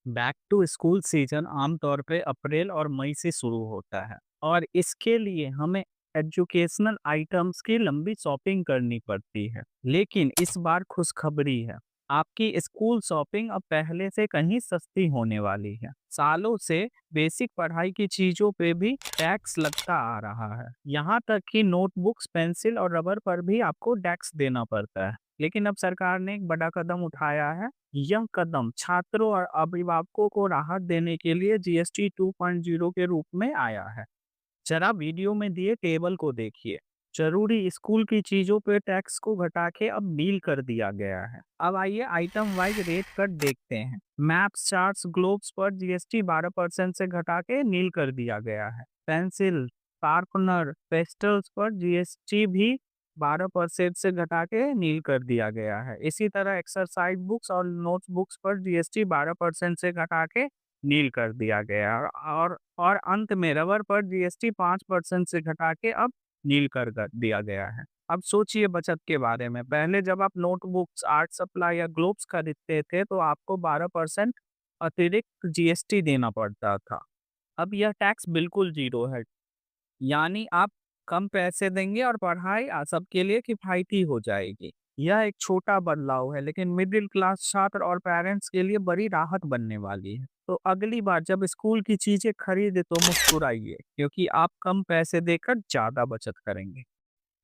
Back to school season आमतौर पे अप्रैल और मई से शुरू होता है और इसके लिए हमें एजुकेशनल आइटम्स की लंबी शॉपिंग करनी पड़ती है। लेकिन इस बार खुशखबरी है, आपकी स्कूल शॉपिंग अब पहले से कहीं सस्ती होने वाली है। सालों से बेसिक पढ़ाई की चीजों पे भी टैक्स लगता आ रहा है। यहाँ तक कि नोटबुक्स, पेंसिल और रबर पर भी आपको टैक्स देना पड़ता है। लेकिन अब सरकार ने एक बड़ा कदम उठाया है। यह कदम छात्रों और अभिभावकों को राहत देने के लिए जीएसटी 2.0 के रूप में आया है। जरा वीडियो में दिए टेबल को देखिए। जरूरी स्कूल की चीजों पे टैक्स को घटा के अब नील कर दिया गया है। अब आइए आइटम वाइज रेट कट देखते हैं। मैप्स, चार्ट्स, ग्लोब्स पर जीएसटी 12% से घटा के नील कर दिया गया है। पेंसिल, शार्पनर, पेस्टल्स पर जीएसटी भी 12% से घटा के नील कर दिया गया है। इसी तरह एक्सरसाइज बुक्स और नोटबुक्स पर जीएसटी 12% से घटा के नील कर दिया गया है। और अंत में रबर पर जीएसटी 5% से घटा के अब नील कर दिया गया है। अब सोचिए बचत के बारे में। पहले जब आप नोटबुक्स, आर्ट सप्लाई या ग्लोब्स खरीदते थे तो आपको 12% अतिरिक्त जीएसटी देना पड़ता था। अब यह टैक्स बिल्कुल जीरो है। यानी आप कम पैसे देंगे और पढ़ाई सबके लिए किफ़ायती हो जाएगी। यह एक छोटा बदलाव है, लेकिन मिडिल क्लास छात्र और पेरेंट्स के लिए बड़ी राहत बनने वाली है। तो अगली बार जब स्कूल की चीज़ें खरीदें तो मुस्कुराइए, क्योंकि आप कम पैसे देकर ज़्यादा बचत करेंगे।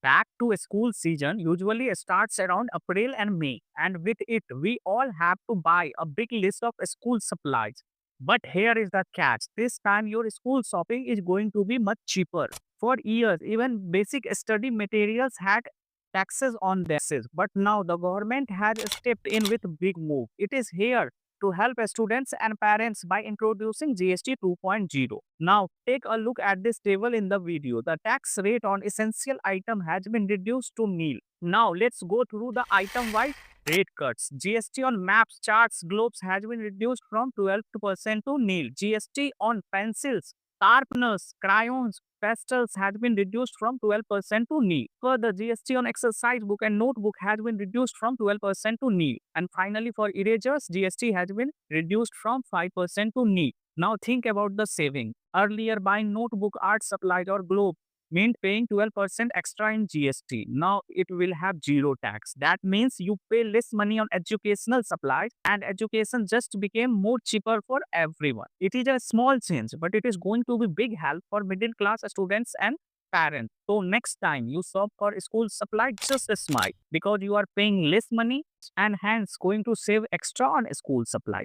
Back to school season usually starts around April and May, and with it, we all have to buy a big list of school supplies. But here is the catch, this time your school shopping is going to be much cheaper. For years, even basic study materials had taxes on them, but now the government has stepped in with a big move. It is here to help students and parents by introducing GST 2.0. Now, take a look at this table in the video. The tax rate on essential item has been reduced to nil. Now, let's go through the item-wise rate cuts. GST on maps, charts, globes has been reduced from 12% to nil. GST on pencils, sharpeners, crayons, pastels has been reduced from 12% to nil. Further, GST on exercise book and notebook has been reduced from 12% to nil. And finally, for erasers, GST has been reduced from 5% to nil. Now think about the saving. Earlier, buying notebook, art supplies, or globe meant paying 12% extra in GST. Now it will have zero tax. That means you pay less money on educational supplies and education just became more cheaper for everyone. It is a small change, but it is going to be big help for middle class students and parents. So next time you shop for school supply, just smile because you are paying less money and hence going to save extra on school supplies.